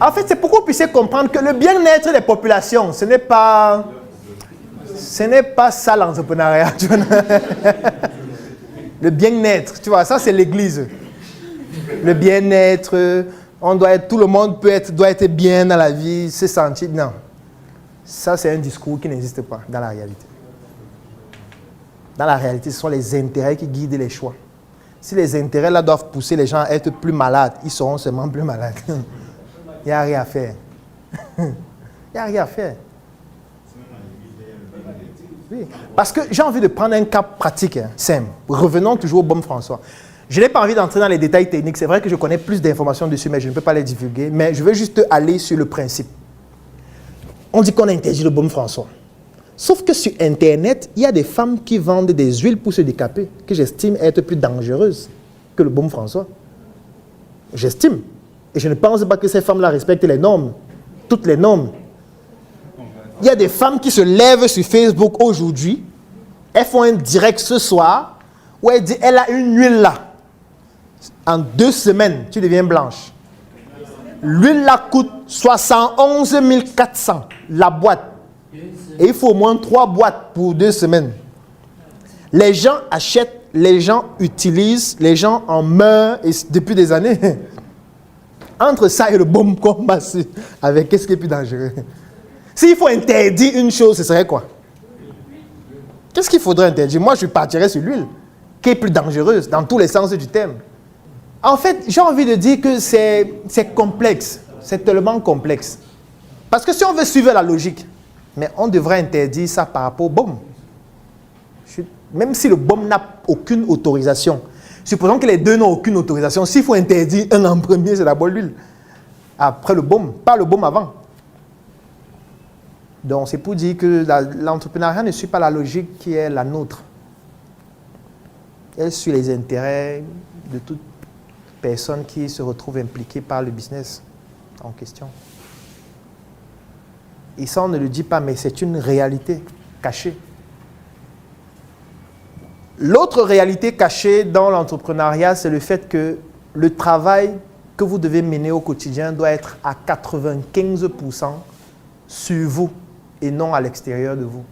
En fait, c'est pour que vous puissiez comprendre que le bien-être des populations, ce n'est pas ça l'entrepreneuriat. Le bien-être, tu vois, ça c'est l'église. Le bien-être, tout le monde doit être bien dans la vie, se sentir. Non. Ça, c'est un discours qui n'existe pas dans la réalité. Dans la réalité, ce sont les intérêts qui guident les choix. Si les intérêts là doivent pousser les gens à être plus malades, ils seront seulement plus malades. Il n'y a rien à faire. Il n'y a rien à faire. Oui. Parce que j'ai envie de prendre un cas pratique, simple. Revenons toujours au Baume François. Je n'ai pas envie d'entrer dans les détails techniques. C'est vrai que je connais plus d'informations dessus, mais je ne peux pas les divulguer. Mais je veux juste aller sur le principe. On dit qu'on interdit le Baume François. Sauf que sur Internet, il y a des femmes qui vendent des huiles pour se décaper, que j'estime être plus dangereuses que le Baume François. J'estime. Et je ne pense pas que ces femmes-là respectent les normes. Toutes les normes. Il y a des femmes qui se lèvent sur Facebook aujourd'hui. Elles font un direct ce soir où elles disent elle a une huile là. En 2 semaines, tu deviens blanche. L'huile là coûte 71 400 la boîte. Et il faut au moins 3 boîtes pour 2 semaines. Les gens achètent, les gens utilisent, les gens en meurent depuis des années. Entre ça et le Baume combat, avec qu'est-ce qui est plus dangereux? S'il faut interdire une chose, ce serait quoi? Qu'est-ce qu'il faudrait interdire? Moi, je partirais sur l'huile, qui est plus dangereuse dans tous les sens du terme. En fait, j'ai envie de dire que c'est complexe. C'est tellement complexe. Parce que si on veut suivre la logique, mais on devrait interdire ça par rapport au Baume. Même si le Baume n'a aucune autorisation. Supposons que les deux n'ont aucune autorisation. S'il faut interdire un en premier, c'est d'abord l'huile. Après le Baume, pas le Baume avant. Donc c'est pour dire que l'entrepreneuriat ne suit pas la logique qui est la nôtre. Elle suit les intérêts de toute personne qui se retrouve impliquée par le business en question. Et ça, on ne le dit pas, mais c'est une réalité cachée. L'autre réalité cachée dans l'entrepreneuriat, c'est le fait que le travail que vous devez mener au quotidien doit être à 95% sur vous et non à l'extérieur de vous.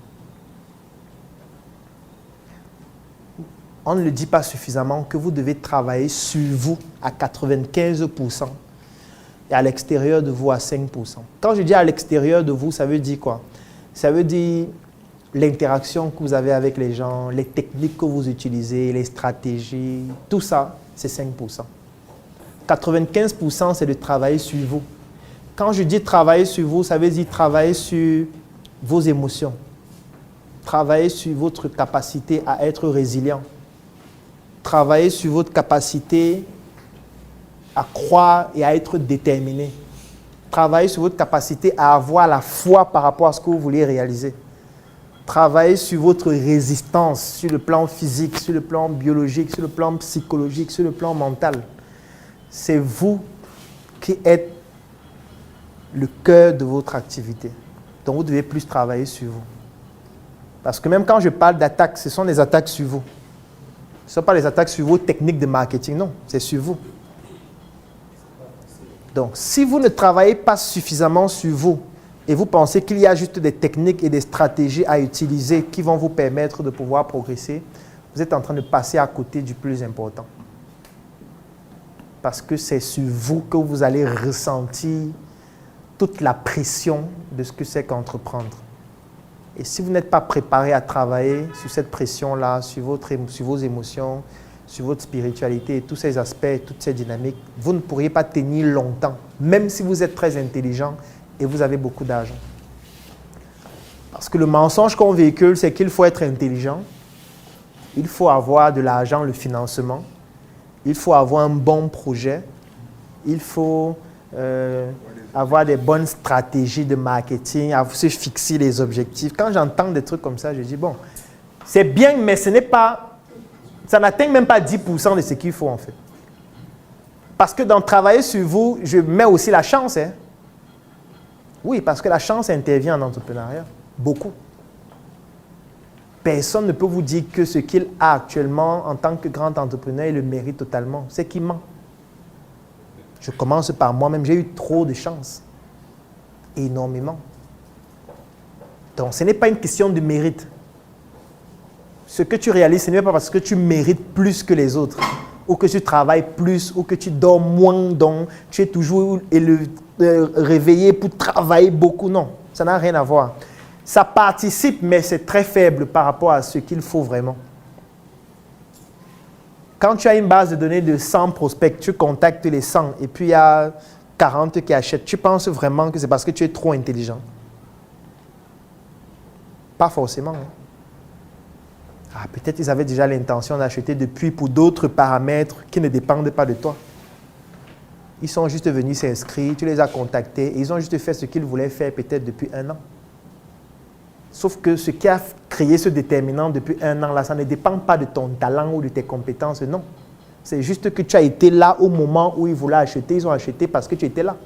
On ne le dit pas suffisamment que vous devez travailler sur vous à 95%. Et à l'extérieur de vous à 5%. Quand je dis à l'extérieur de vous, ça veut dire quoi? Ça veut dire l'interaction que vous avez avec les gens, les techniques que vous utilisez, les stratégies, tout ça, c'est 5%. 95%, c'est de travailler sur vous. Quand je dis travailler sur vous, ça veut dire travailler sur vos émotions. Travailler sur votre capacité à être résilient. Travailler sur votre capacité à croire et à être déterminé. Travaillez sur votre capacité à avoir la foi par rapport à ce que vous voulez réaliser. Travaillez sur votre résistance, sur le plan physique, sur le plan biologique, sur le plan psychologique, sur le plan mental. C'est vous qui êtes le cœur de votre activité. Donc vous devez plus travailler sur vous. Parce que même quand je parle d'attaques, ce sont des attaques sur vous. Ce ne sont pas les attaques sur vos techniques de marketing, non, c'est sur vous. Donc, si vous ne travaillez pas suffisamment sur vous et vous pensez qu'il y a juste des techniques et des stratégies à utiliser qui vont vous permettre de pouvoir progresser, vous êtes en train de passer à côté du plus important. Parce que c'est sur vous que vous allez ressentir toute la pression de ce que c'est qu'entreprendre. Et si vous n'êtes pas préparé à travailler sur cette pression-là, sur vos émotions, sur votre spiritualité et tous ces aspects, toutes ces dynamiques, vous ne pourriez pas tenir longtemps, même si vous êtes très intelligent et vous avez beaucoup d'argent. Parce que le mensonge qu'on véhicule, c'est qu'il faut être intelligent, il faut avoir de l'argent, le financement, il faut avoir un bon projet, il faut avoir des bonnes stratégies de marketing, se fixer les objectifs. Quand j'entends des trucs comme ça, je dis, bon, c'est bien, mais ce n'est pas... Ça n'atteint même pas 10% de ce qu'il faut en fait. Parce que dans travailler sur vous, je mets aussi la chance. Hein. Oui, parce que la chance intervient en entrepreneuriat. Beaucoup. Personne ne peut vous dire que ce qu'il a actuellement en tant que grand entrepreneur, il le mérite totalement. C'est qu'il ment. Je commence par moi-même. J'ai eu trop de chance. Énormément. Donc, ce n'est pas une question de mérite. Ce que tu réalises, ce n'est pas parce que tu mérites plus que les autres, ou que tu travailles plus, ou que tu dors moins, donc tu es toujours réveillé pour travailler beaucoup. Non, ça n'a rien à voir. Ça participe, mais c'est très faible par rapport à ce qu'il faut vraiment. Quand tu as une base de données de 100 prospects, tu contactes les 100 et puis il y a 40 qui achètent. Tu penses vraiment que c'est parce que tu es trop intelligent? Pas forcément. Ah, peut-être ils avaient déjà l'intention d'acheter depuis pour d'autres paramètres qui ne dépendent pas de toi. Ils sont juste venus s'inscrire, tu les as contactés et ils ont juste fait ce qu'ils voulaient faire peut-être depuis 1 an. Sauf que ce qui a créé ce déterminant depuis 1 an, là, ça ne dépend pas de ton talent ou de tes compétences, non. C'est juste que tu as été là au moment où ils voulaient acheter. Ils ont acheté parce que tu étais là.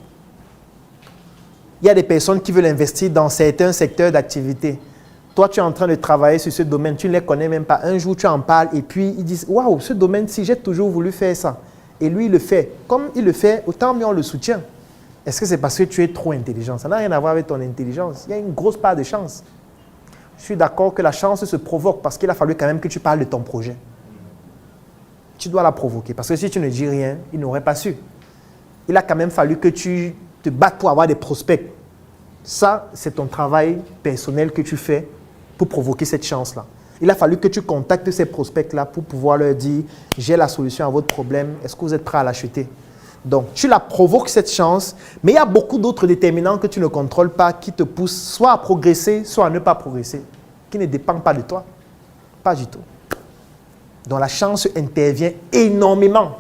Il y a des personnes qui veulent investir dans certains secteurs d'activité. Toi, tu es en train de travailler sur ce domaine, tu ne les connais même pas. Un jour, tu en parles et puis ils disent « Waouh, ce domaine-ci, j'ai toujours voulu faire ça. » Et lui, il le fait. Comme il le fait, autant mieux on le soutient. Est-ce que c'est parce que tu es trop intelligent? Ça n'a rien à voir avec ton intelligence. Il y a une grosse part de chance. Je suis d'accord que la chance se provoque parce qu'il a fallu quand même que tu parles de ton projet. Tu dois la provoquer parce que si tu ne dis rien, il n'aurait pas su. Il a quand même fallu que tu te battes pour avoir des prospects. Ça, c'est ton travail personnel que tu fais pour provoquer cette chance-là. Il a fallu que tu contactes ces prospects-là pour pouvoir leur dire « J'ai la solution à votre problème, est-ce que vous êtes prêts à l'acheter ?» Donc, tu la provoques cette chance, mais il y a beaucoup d'autres déterminants que tu ne contrôles pas qui te poussent soit à progresser, soit à ne pas progresser, qui ne dépendent pas de toi. Pas du tout. Donc, la chance intervient énormément.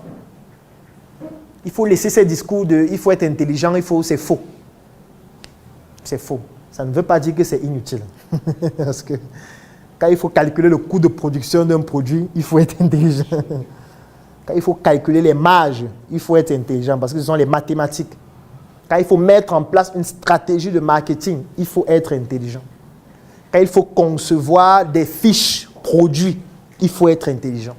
Il faut laisser ces discours de « il faut être intelligent », c'est faux. C'est faux. Ça ne veut pas dire que c'est inutile. Parce que quand il faut calculer le coût de production d'un produit, il faut être intelligent. Quand il faut calculer les marges, il faut être intelligent parce que ce sont les mathématiques. Quand il faut mettre en place une stratégie de marketing, il faut être intelligent. Quand il faut concevoir des fiches produits, il faut être intelligent.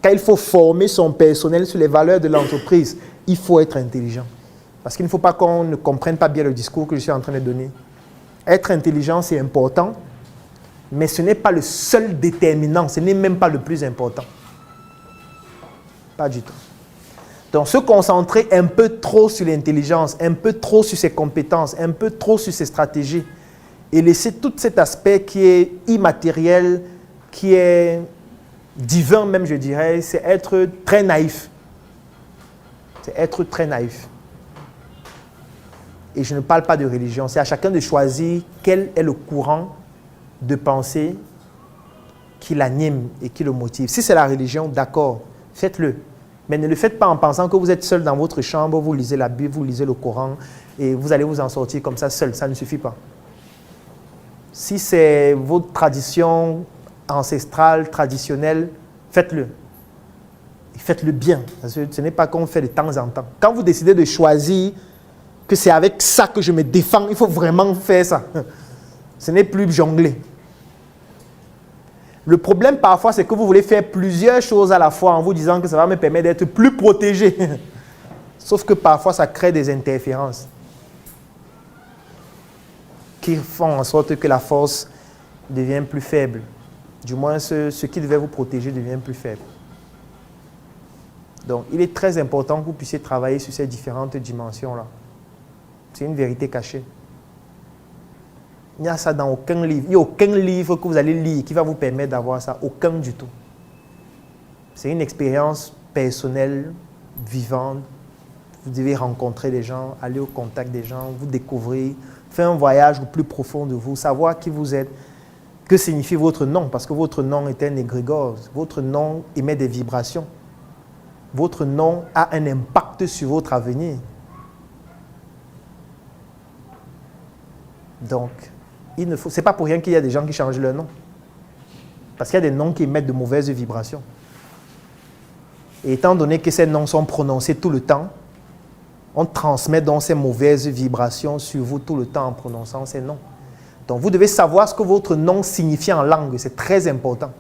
Quand il faut former son personnel sur les valeurs de l'entreprise, il faut être intelligent. Parce qu'il ne faut pas qu'on ne comprenne pas bien le discours que je suis en train de donner. Être intelligent, c'est important, mais ce n'est pas le seul déterminant, ce n'est même pas le plus important. Pas du tout. Donc, se concentrer un peu trop sur l'intelligence, un peu trop sur ses compétences, un peu trop sur ses stratégies et laisser tout cet aspect qui est immatériel, qui est divin même, je dirais, c'est être très naïf. C'est être très naïf. Et je ne parle pas de religion, c'est à chacun de choisir quel est le courant de pensée qui l'anime et qui le motive. Si c'est la religion, d'accord, faites-le. Mais ne le faites pas en pensant que vous êtes seul dans votre chambre, vous lisez la Bible, vous lisez le Coran et vous allez vous en sortir comme ça seul. Ça ne suffit pas. Si c'est votre tradition ancestrale, traditionnelle, faites-le. Et faites-le bien. Ce n'est pas qu'on fait de temps en temps. Quand vous décidez de choisir que c'est avec ça que je me défends, il faut vraiment faire ça. Ce n'est plus jongler. Le problème parfois, c'est que vous voulez faire plusieurs choses à la fois en vous disant que ça va me permettre d'être plus protégé. Sauf que parfois, ça crée des interférences qui font en sorte que la force devient plus faible. Du moins, ce qui devait vous protéger devient plus faible. Donc, il est très important que vous puissiez travailler sur ces différentes dimensions-là. C'est une vérité cachée. Il n'y a ça dans aucun livre. Il n'y a aucun livre que vous allez lire qui va vous permettre d'avoir ça. Aucun du tout. C'est une expérience personnelle, vivante. Vous devez rencontrer des gens, aller au contact des gens, vous découvrir, faire un voyage au plus profond de vous, savoir qui vous êtes, que signifie votre nom, parce que votre nom est un égrégore. Votre nom émet des vibrations. Votre nom a un impact sur votre avenir. Donc, ce n'est pas pour rien qu'il y a des gens qui changent leur nom. Parce qu'il y a des noms qui émettent de mauvaises vibrations. Et étant donné que ces noms sont prononcés tout le temps, on transmet donc ces mauvaises vibrations sur vous tout le temps en prononçant ces noms. Donc, vous devez savoir ce que votre nom signifie en langue. C'est très important.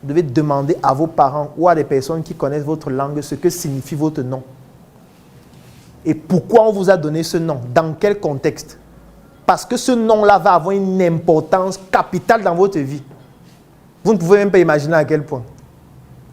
Vous devez demander à vos parents ou à des personnes qui connaissent votre langue ce que signifie votre nom. Et pourquoi on vous a donné ce nom? Dans quel contexte? Parce que ce nom-là va avoir une importance capitale dans votre vie. Vous ne pouvez même pas imaginer à quel point.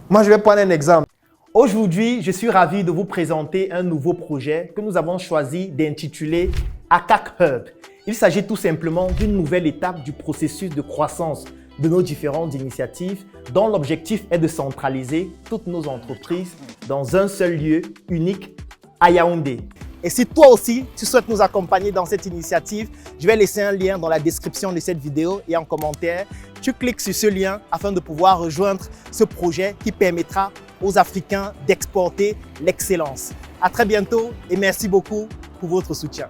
Moi, je vais prendre un exemple. Aujourd'hui, je suis ravi de vous présenter un nouveau projet que nous avons choisi d'intituler ACAC Hub. Il s'agit tout simplement d'une nouvelle étape du processus de croissance de nos différentes initiatives dont l'objectif est de centraliser toutes nos entreprises dans un seul lieu unique à Yaoundé. Et si toi aussi, tu souhaites nous accompagner dans cette initiative, je vais laisser un lien dans la description de cette vidéo et en commentaire. Tu cliques sur ce lien afin de pouvoir rejoindre ce projet qui permettra aux Africains d'exporter l'excellence. À très bientôt et merci beaucoup pour votre soutien.